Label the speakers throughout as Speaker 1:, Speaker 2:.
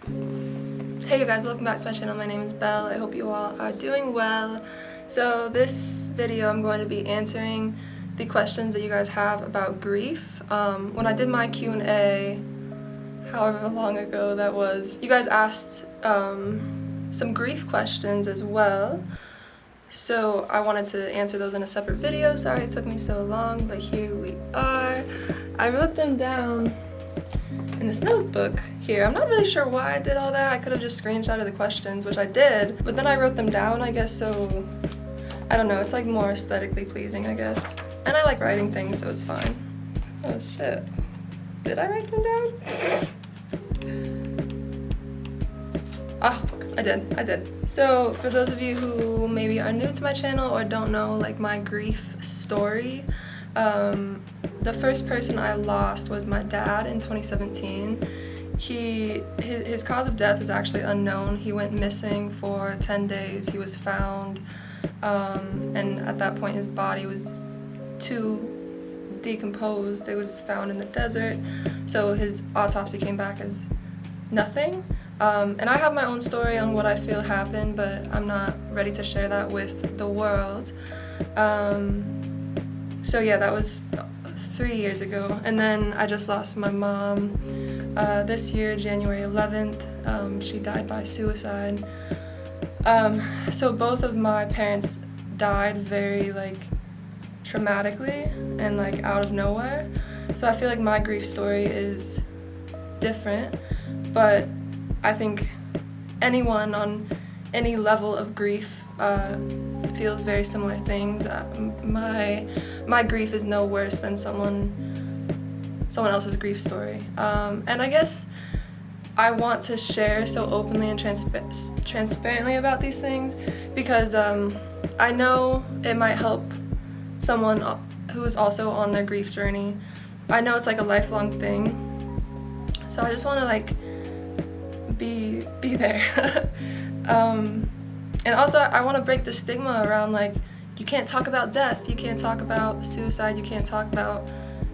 Speaker 1: Hey you guys, welcome back to my channel. My name is Belle. I hope you all are doing well. So this video I'm going to be answering the questions that you guys have about grief. When I did my Q&A, however long ago that was, you guys asked some grief questions as well. So I wanted to answer those in a separate video. Sorry it took me so long, but here we are. I wrote them down in this notebook here. I'm not really sure why I did all that. I could have just screenshotted the questions, which I did, but then I wrote them down, I guess, so I don't know, it's like more aesthetically pleasing, I guess. And I like writing things, so it's fine. Oh shit. Did I write them down? Oh, I did. So for those of you who maybe are new to my channel or don't know like my grief story, the first person I lost was my dad in 2017. His cause of death is actually unknown. He went missing for 10 days. He was found, and at that point his body was too decomposed. It was found in the desert, so his autopsy came back as nothing. And I have my own story on what I feel happened, but I'm not ready to share that with the world. So yeah, that was 3 years ago. And then I just lost my mom this year, January 11th. She died by suicide. So both of my parents died very like traumatically and like out of nowhere. So I feel like my grief story is different, but I think anyone on any level of grief feels very similar things. My grief is no worse than someone else's grief story. And I guess I want to share so openly and transparently about these things because I know it might help someone who is also on their grief journey. I know it's like a lifelong thing, so I just want to like be there. And also I want to break the stigma around like you can't talk about death, you can't talk about suicide, you can't talk about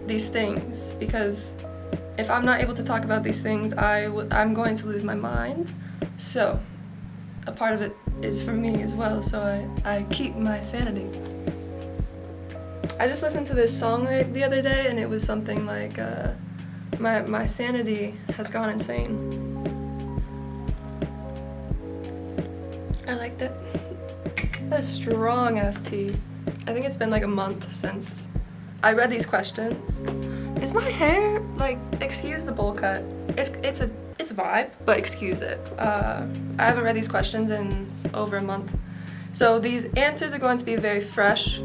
Speaker 1: these things, because if I'm not able to talk about these things, I'm going to lose my mind. So a part of it is for me as well, so I keep my sanity. I just listened to this song the other day and it was something like my sanity has gone insane. I liked it. That's strong ass tea. I think it's been like a month since I read these questions. Is my hair like, excuse the bowl cut? It's a vibe, but excuse it. I haven't read these questions in over a month, so these answers are going to be very fresh.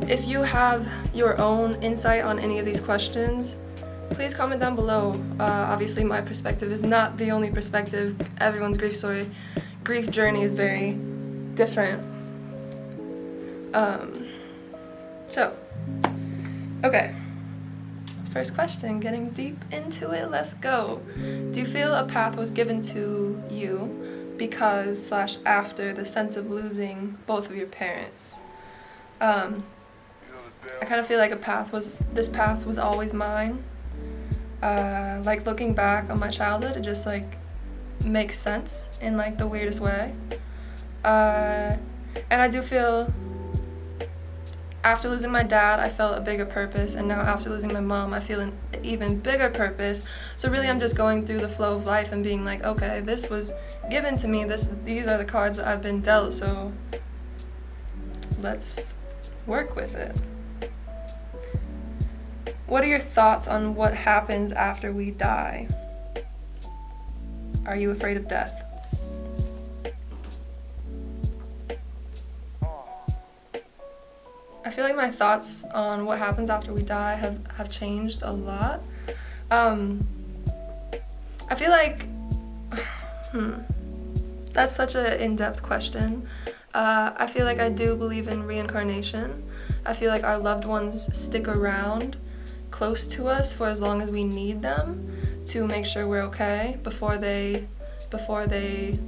Speaker 1: If you have your own insight on any of these questions, please comment down below. Obviously my perspective is not the only perspective. Everyone's grief journey is very different. So, okay. First question, getting deep into it, let's go. Do you feel a path was given to you because / after the sense of losing both of your parents? I kind of feel like this path was always mine. Like looking back on my childhood, it just like makes sense in like the weirdest way. And I do feel after losing my dad, I felt a bigger purpose, and now after losing my mom, I feel an even bigger purpose. So really I'm just going through the flow of life and being like, okay, this was given to me, these are the cards that I've been dealt, so let's work with it. What are your thoughts on what happens after we die? Are you afraid of death? I feel like my thoughts on what happens after we die have changed a lot. I feel like, that's such an in-depth question. I feel like I do believe in reincarnation. I feel like our loved ones stick around close to us for as long as we need them to make sure we're okay before they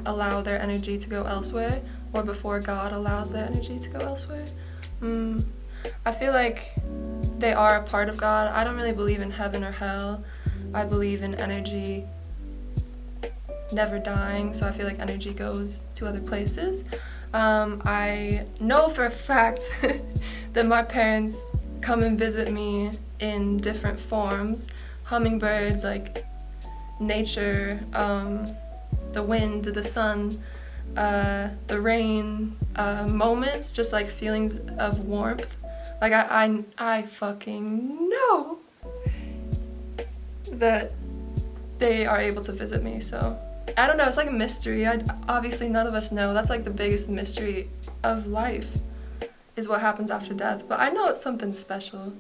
Speaker 1: allow their energy to go elsewhere, or before God allows their energy to go elsewhere. I feel like they are a part of God. I don't really believe in heaven or hell. I believe in energy never dying, so I feel like energy goes to other places. I know for a fact that my parents come and visit me in different forms. Hummingbirds, like nature, the wind, the sun, the rain, moments, just like feelings of warmth. Like I fucking know that they are able to visit me, so I don't know, it's like a mystery. Obviously none of us know. That's like the biggest mystery of life, is what happens after death, but I know it's something special.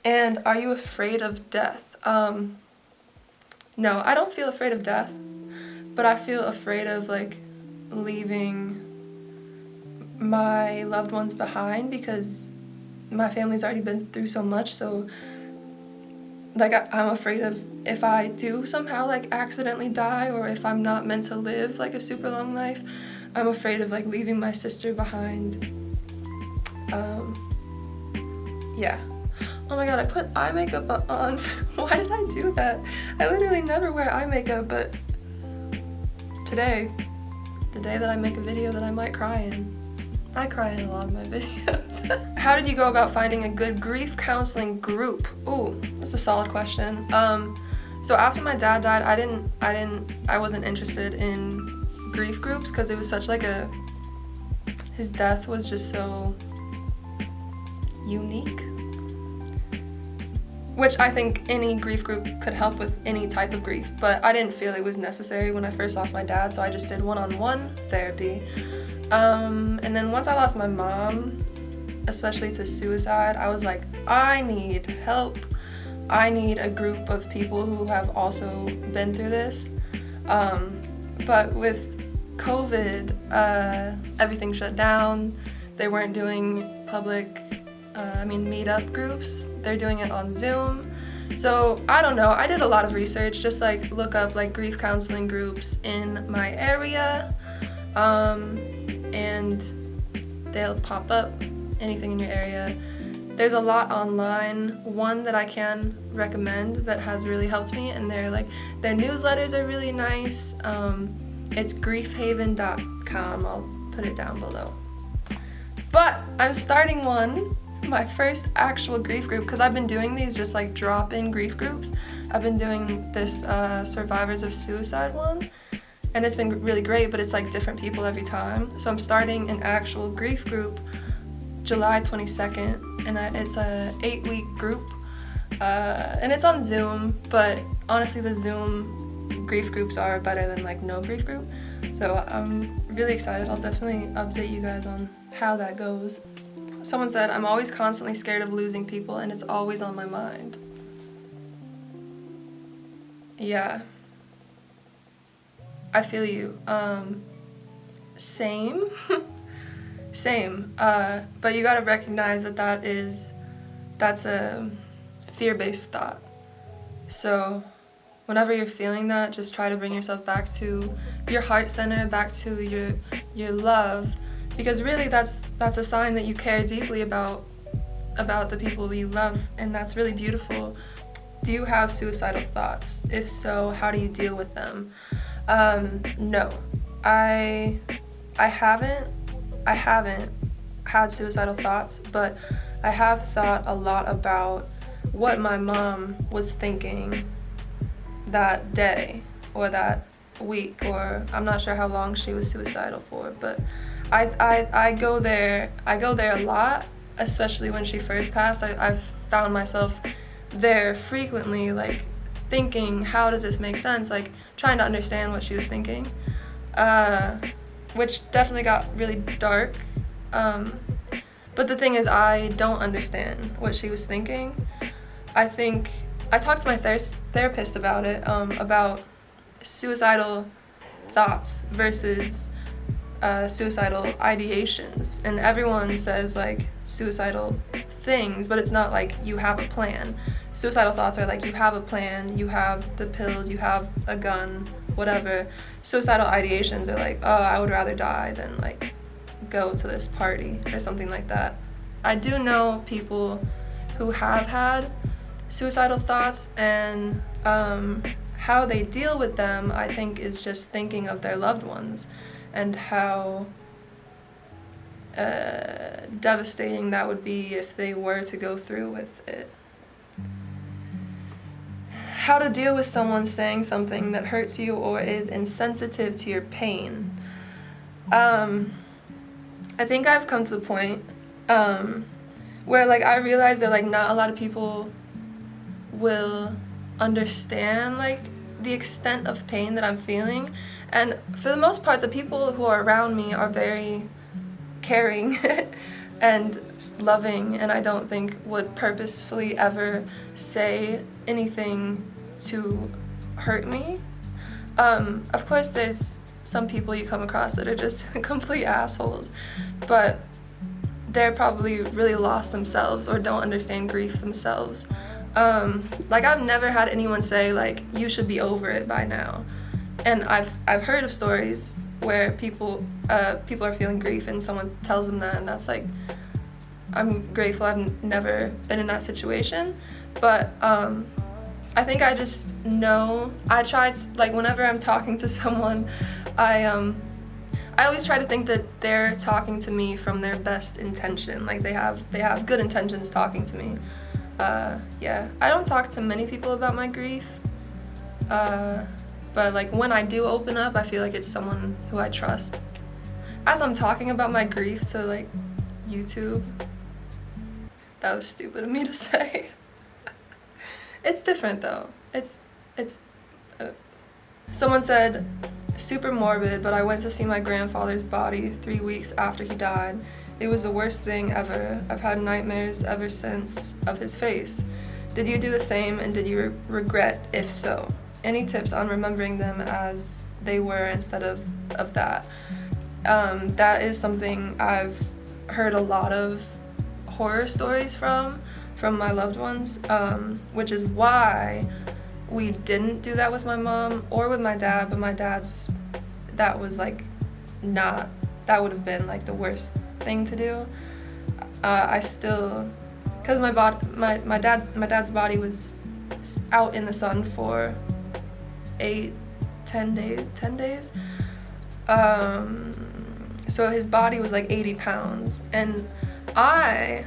Speaker 1: And are you afraid of death? No, I don't feel afraid of death, but I feel afraid of like leaving my loved ones behind, because my family's already been through so much. So like I'm afraid of, if I do somehow like accidentally die, or if I'm not meant to live like a super long life, I'm afraid of like leaving my sister behind. Yeah. Oh my god, I put eye makeup on. Why did I do that? I literally never wear eye makeup, but today, the day that I make a video that I might cry in. I cry in a lot of my videos. How did you go about finding a good grief counseling group? Ooh, that's a solid question. So after my dad died, I wasn't interested in grief groups, because it was such like his death was just so unique. Which I think any grief group could help with any type of grief, but I didn't feel it was necessary when I first lost my dad, so I just did one-on-one therapy. And then once I lost my mom, especially to suicide, I was like, I need help. I need a group of people who have also been through this. But with COVID, everything shut down. They weren't doing public, meetup groups. They're doing it on Zoom. So I don't know, I did a lot of research, just like look up like grief counseling groups in my area. And they'll pop up, anything in your area. There's a lot online. One that I can recommend that has really helped me, and their newsletters are really nice. It's griefhaven.com. I'll put it down below. But I'm starting my first actual grief group, because I've been doing these just like drop-in grief groups. I've been doing this survivors of suicide one, and it's been really great, but it's like different people every time. So I'm starting an actual grief group July 22nd, and it's a 8-week group, and it's on Zoom, but honestly the Zoom grief groups are better than like no grief group. So I'm really excited. I'll definitely update you guys on how that goes. Someone said, I'm always constantly scared of losing people, and it's always on my mind. Yeah. I feel you. Same. Same. But you gotta recognize that's a fear-based thought. So whenever you're feeling that, just try to bring yourself back to your heart center, back to your love, because really that's a sign that you care deeply about the people you love, and that's really beautiful. Do you have suicidal thoughts? If so, how do you deal with them? No, I haven't had suicidal thoughts, but I have thought a lot about what my mom was thinking that day or that week, or I'm not sure how long she was suicidal for, but I go there a lot, especially when she first passed. I've found myself there frequently, like thinking, how does this make sense? Like trying to understand what she was thinking, which definitely got really dark. But the thing is, I don't understand what she was thinking. I think I talked to my therapist about it, about suicidal thoughts versus suicidal ideations, and everyone says like suicidal things, but it's not like you have a plan. Suicidal thoughts are like you have a plan, you have the pills, you have a gun, whatever. Suicidal ideations are like, oh, I would rather die than like go to this party or something like that. I do know people who have had suicidal thoughts and how they deal with them, I think, is just thinking of their loved ones and how devastating that would be if they were to go through with it. How to deal with someone saying something that hurts you or is insensitive to your pain. I think I've come to the point where like I realize that like not a lot of people will understand like the extent of pain that I'm feeling, and for the most part the people who are around me are very caring and loving, and I don't think would purposefully ever say anything to hurt me. Of course there's some people you come across that are just complete assholes, but they're probably really lost themselves or don't understand grief themselves. Like I've never had anyone say like you should be over it by now, and I've heard of stories where people are feeling grief and someone tells them that, and that's like, I'm grateful I've never been in that situation, but I think I just know, I try to, like whenever I'm talking to someone, I always try to think that they're talking to me from their best intention, like they have good intentions talking to me. Yeah, I don't talk to many people about my grief, but like when I do open up, I feel like it's someone who I trust. As I'm talking about my grief to like YouTube, that was stupid of me to say. It's different though. It's Someone said, super morbid, but I went to see my grandfather's body 3 weeks after he died. It was the worst thing ever. I've had nightmares ever since of his face. Did you do the same, and did you regret if so? Any tips on remembering them as they were instead of that? That is something I've heard a lot of horror stories from my loved ones, which is why we didn't do that with my mom or with my dad, but my dad's, that was like not, that would have been like the worst thing to do. I still, because my dad's body was out in the sun for 10 days. So his body was like 80 pounds, and I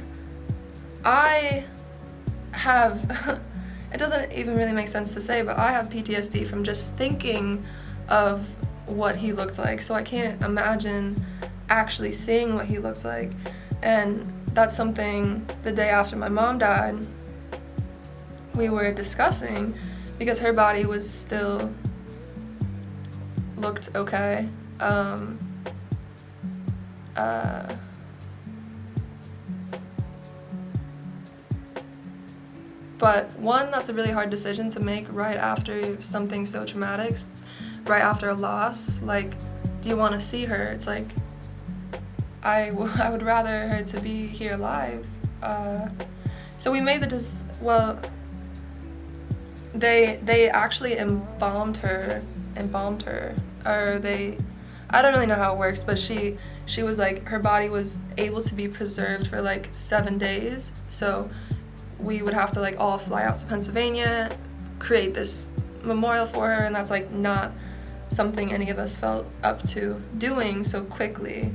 Speaker 1: have, it doesn't even really make sense to say, but I have PTSD from just thinking of what he looked like, so I can't imagine actually seeing what he looked like. And that's something the day after my mom died we were discussing, because her body was still looked okay. But one, that's a really hard decision to make right after something so traumatic, right after a loss. Like, do you want to see her? It's like, I would rather her to be here alive. So we made they actually embalmed her, or I don't really know how it works, but she was like, her body was able to be preserved for like 7 days, so we would have to like all fly out to Pennsylvania, create this memorial for her, and that's like not something any of us felt up to doing so quickly.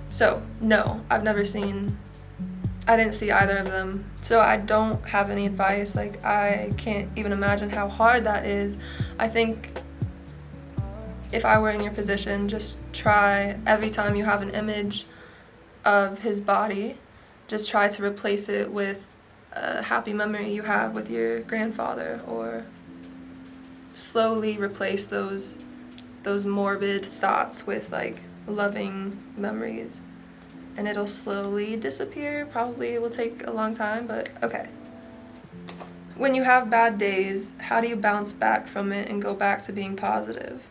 Speaker 1: So no, I didn't see either of them, so I don't have any advice. Like, I can't even imagine how hard that is. I think if I were in your position, just try, every time you have an image of his body, just try to replace it with a happy memory you have with your grandfather, or slowly replace those morbid thoughts with like loving memories, and it'll slowly disappear. Probably it will take a long time, but okay. When you have bad days, how do you bounce back from it and go back to being positive?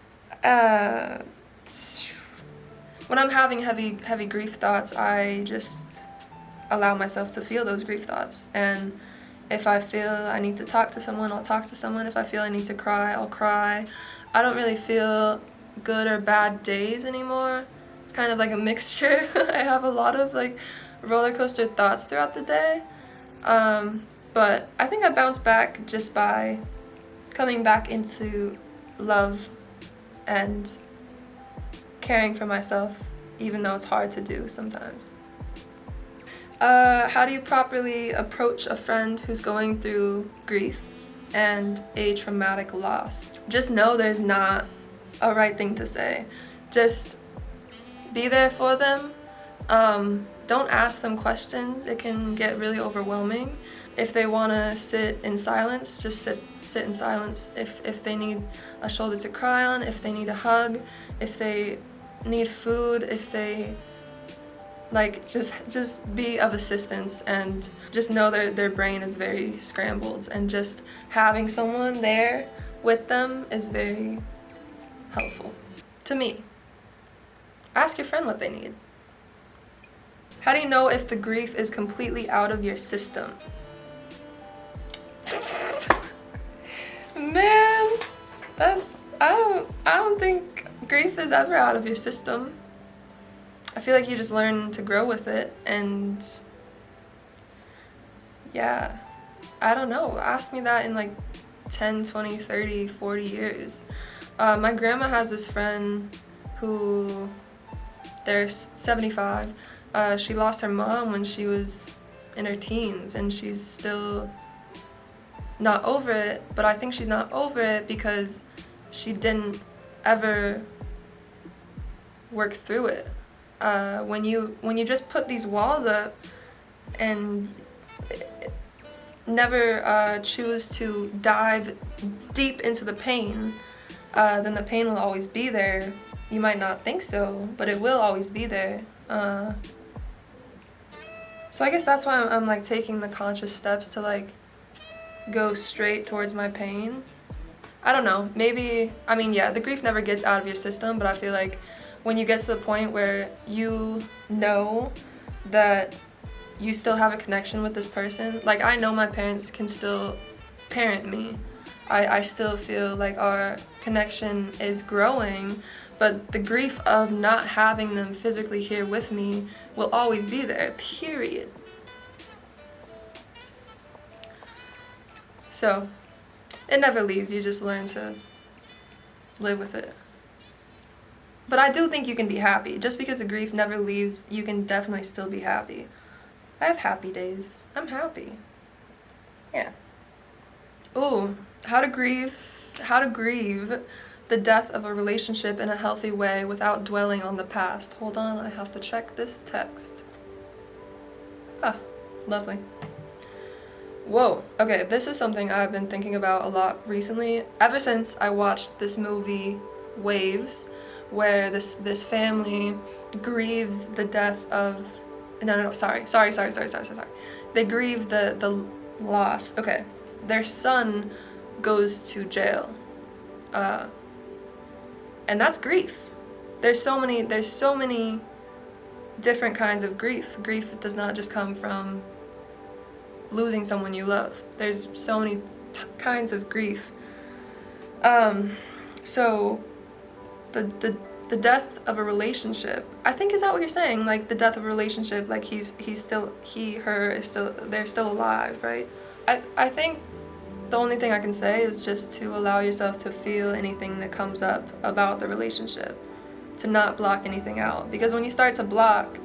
Speaker 1: When I'm having heavy grief thoughts, I just allow myself to feel those grief thoughts, and if I feel I need to talk to someone, I'll talk to someone. If I feel I need to cry, I'll cry. I don't really feel good or bad days anymore. It's kind of like a mixture. I have a lot of like roller coaster thoughts throughout the day, but I think I bounce back just by coming back into love and caring for myself, even though it's hard to do sometimes. How do you properly approach a friend who's going through grief and a traumatic loss? Just know there's not a right thing to say. Just be there for them. Don't ask them questions. It can get really overwhelming. If they want to sit in silence, just sit in silence. If they need a shoulder to cry on, if they need a hug, if they need food, if they just be of assistance, and just know their brain is very scrambled, and just having someone there with them is very helpful. To me, ask your friend what they need. How do you know if the grief is completely out of your system? Man, I don't think grief is ever out of your system. I feel like you just learn to grow with it, and yeah, I don't know. Ask me that in like 10, 20, 30, 40 years. My grandma has this friend who, they're 75. She lost her mom when she was in her teens, and she's still not over it, but I think she's not over it because she didn't ever work through it. When you just put these walls up and never choose to dive deep into the pain, then the pain will always be there. You might not think so, but it will always be there. So I guess that's why I'm like taking the conscious steps to like go straight towards my pain. I don't know, maybe, I mean, yeah, the grief never gets out of your system, but I feel like when you get to the point where you know that you still have a connection with this person, like I know my parents can still parent me. I still feel like our connection is growing, but the grief of not having them physically here with me will always be there, period. So, it never leaves, you just learn to live with it. But I do think you can be happy. Just because the grief never leaves, you can definitely still be happy. I have happy days. I'm happy. Yeah. Ooh, how to grieve the death of a relationship in a healthy way without dwelling on the past. Hold on, I have to check this text. Ah, lovely. Whoa, okay, this is something I've been thinking about a lot recently, ever since I watched this movie, Waves, where this family grieves the death of, sorry. They grieve the loss, okay. Their son goes to jail, and that's grief. There's so many different kinds of grief. Grief does not just come from losing someone you love. There's so many kinds of grief. So the death of a relationship, I think, is that what you're saying? Like the death of a relationship, like they're still alive, right? I think the only thing I can say is just to allow yourself to feel anything that comes up about the relationship, to not block anything out, because when you start to block,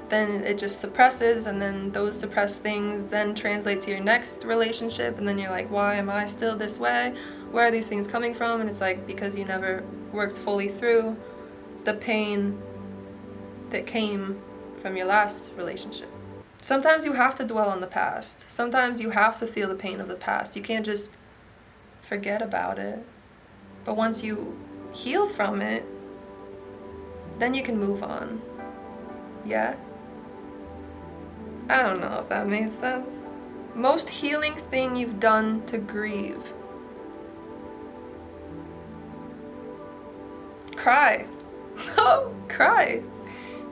Speaker 1: then it just suppresses, and then those suppressed things then translate to your next relationship, and then you're like, why am I still this way? Where are these things coming from? And it's like, because you never worked fully through the pain that came from your last relationship. Sometimes you have to dwell on the past. Sometimes you have to feel the pain of the past. You can't just forget about it. But once you heal from it, then you can move on. Yeah? I don't know if that makes sense. Most healing thing you've done to grieve. Cry. Oh, cry.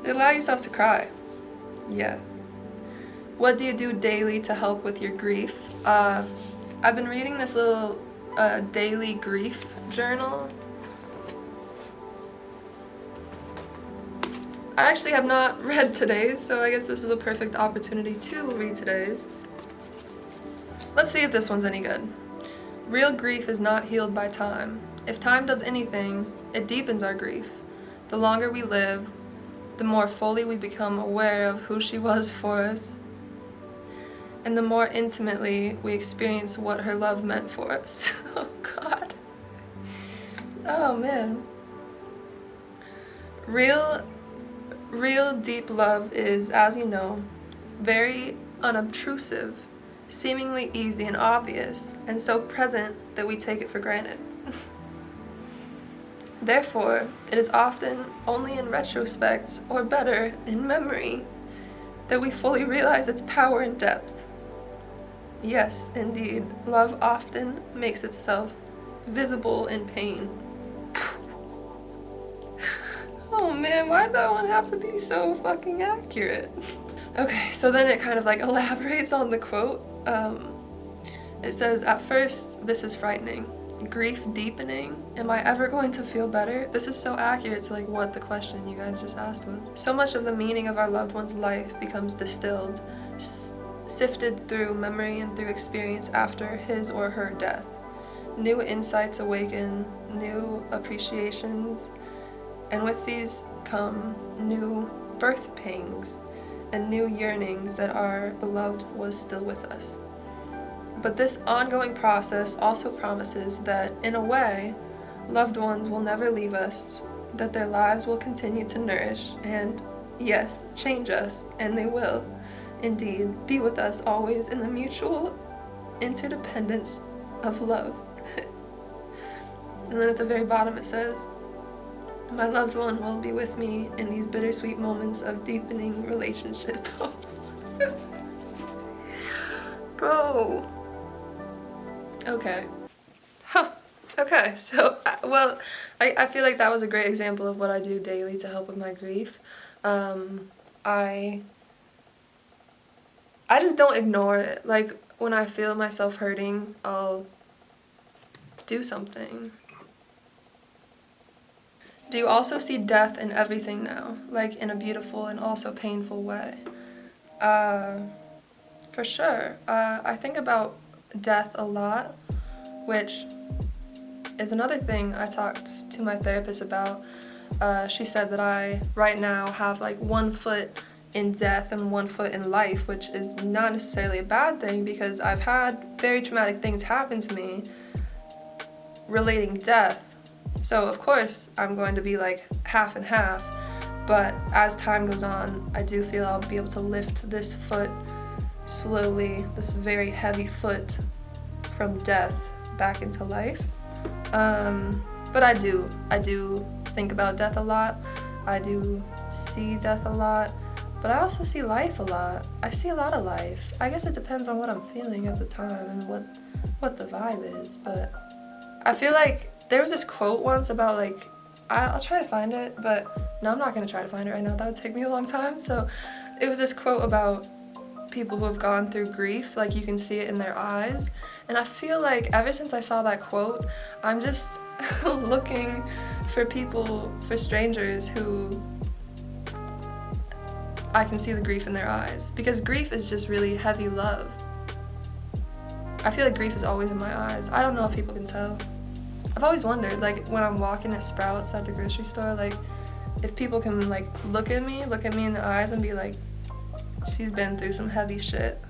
Speaker 1: Allow yourself to cry. Yeah. What do you do daily to help with your grief? I've been reading this little daily grief journal. I actually have not read today's, so I guess this is a perfect opportunity to read today's. Let's see if this one's any good. Real grief is not healed by time. If time does anything, it deepens our grief. The longer we live, the more fully we become aware of who she was for us, and the more intimately we experience what her love meant for us. Oh God. Oh man. Real deep love is, as you know, very unobtrusive, seemingly easy and obvious, and so present that we take it for granted. Therefore, it is often only in retrospect, or better, in memory, that we fully realize its power and depth. Yes, indeed, love often makes itself visible in pain. Oh man, why'd that one have to be so fucking accurate? Okay, so then it kind of like elaborates on the quote. It says, at first, this is frightening. Grief deepening. Am I ever going to feel better? This is so accurate to like what the question you guys just asked was. So much of the meaning of our loved one's life becomes distilled, sifted through memory and through experience after his or her death. New insights awaken, new appreciations, and with these come new birth pangs and new yearnings that our beloved was still with us. But this ongoing process also promises that, in a way, loved ones will never leave us, that their lives will continue to nourish and, yes, change us, and they will, indeed, be with us always in the mutual interdependence of love. And then at the very bottom it says, my loved one will be with me in these bittersweet moments of deepening relationship. Bro. Okay. Huh. Okay, so, well, I feel like that was a great example of what I do daily to help with my grief. I just don't ignore it. Like, when I feel myself hurting, I'll do something. Do you also see death in everything now? Like, in a beautiful and also painful way? For sure. I think about death a lot, which is another thing I talked to my therapist about. She said that I, right now, have like 1 foot in death and 1 foot in life, which is not necessarily a bad thing because I've had very traumatic things happen to me relating death. So of course I'm going to be like half and half, but as time goes on, I do feel I'll be able to lift this foot slowly, this very heavy foot from death back into life. But I do think about death a lot. I do see death a lot, but I also see life a lot. I see a lot of life. I guess it depends on what I'm feeling at the time and what the vibe is, but I feel like there was this quote once about like, I'll try to find it, but no, I'm not gonna try to find it right now. That would take me a long time. So it was this quote about people who have gone through grief, like you can see it in their eyes. And I feel like ever since I saw that quote, I'm just looking for people, for strangers who I can see the grief in their eyes. Because grief is just really heavy love. I feel like grief is always in my eyes. I don't know if people can tell. I've always wondered, like when I'm walking at Sprouts at the grocery store, like if people can like look at me in the eyes and be like, she's been through some heavy shit.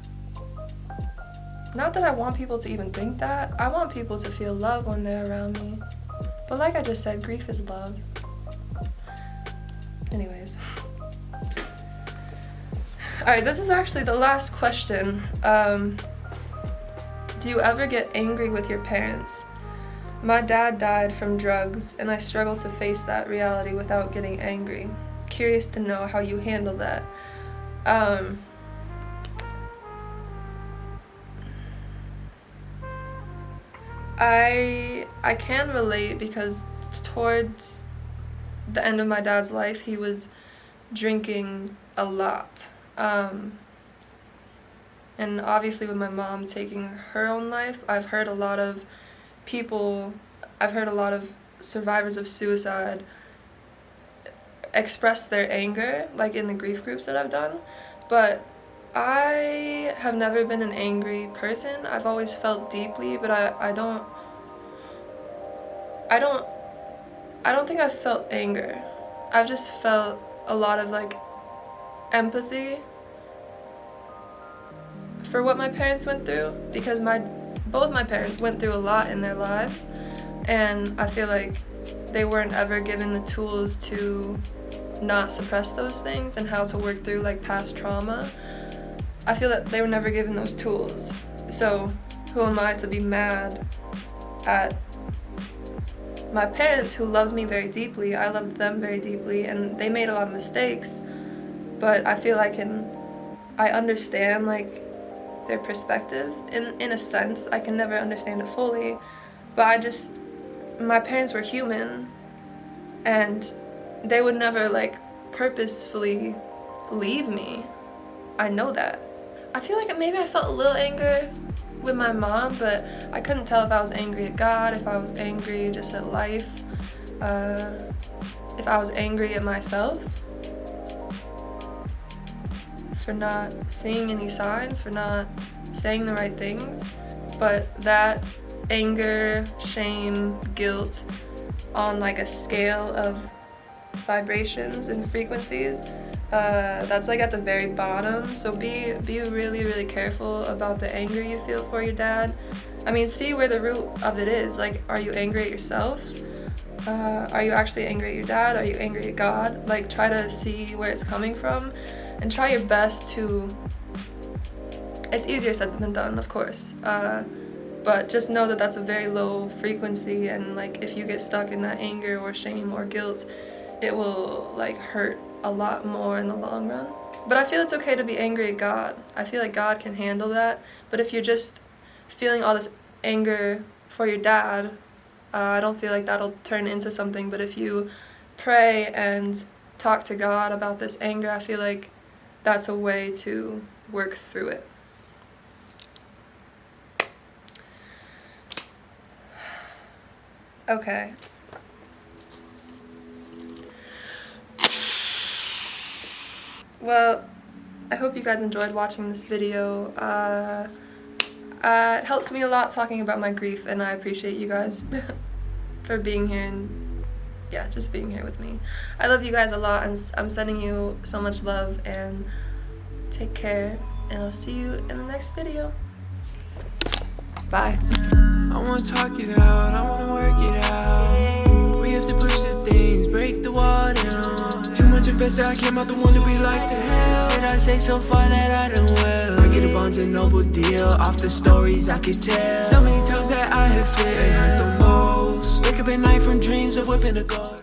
Speaker 1: Not that I want people to even think that. I want people to feel love when they're around me. But like I just said, grief is love. Anyways. Alright, this is actually the last question. Do you ever get angry with your parents? My dad died from drugs, and I struggle to face that reality without getting angry. Curious to know how you handle that. I can relate because towards the end of my dad's life, he was drinking a lot. And obviously with my mom taking her own life, I've heard a lot of survivors of suicide express their anger, like in the grief groups that I've done, but I have never been an angry person. I've always felt deeply, but I don't think I've felt anger. I've just felt a lot of like empathy for what my parents went through, because both my parents went through a lot in their lives, and I feel like they weren't ever given the tools to not suppress those things and how to work through like past trauma. I feel that they were never given those tools. So who am I to be mad at my parents who loved me very deeply? I loved them very deeply, and they made a lot of mistakes, but I feel like I understand like their perspective in a sense. I can never understand it fully, but my parents were human, and they would never like purposefully leave me. I know that. I feel like maybe I felt a little anger with my mom, but I couldn't tell if I was angry at God, if I was angry just at life, if I was angry at myself for not seeing any signs, for not saying the right things. But that anger, shame, guilt on like a scale of vibrations and frequencies, that's like at the very bottom. So be really, really careful about the anger you feel for your dad. I mean, see where the root of it is. Like, are you angry at yourself? Are you actually angry at your dad? Are you angry at God? Like, try to see where it's coming from, and try your best to, it's easier said than done, of course, but just know that that's a very low frequency, and like if you get stuck in that anger or shame or guilt, it will like hurt a lot more in the long run. But I feel it's okay to be angry at God. I feel like God can handle that. But if you're just feeling all this anger for your dad, I don't feel like that'll turn into something. But if you pray and talk to God about this anger, I feel like that's a way to work through it. Okay. Well, I hope you guys enjoyed watching this video. It helps me a lot talking about my grief, and I appreciate you guys for being here and just being here with me. I love you guys a lot, and I'm sending you so much love, and take care, and I'll see you in the next video. Bye.
Speaker 2: I wanna talk it out, I wanna work it out. We have to push the things, break the wall down. Too much invested, I came out the one that we like to have. Said I say so far that I done well. I get a Bonds and Noble deal off the stories I could tell. So many times that I have failed, it hurt the most. Wake up at night from dreams of whipping a goal.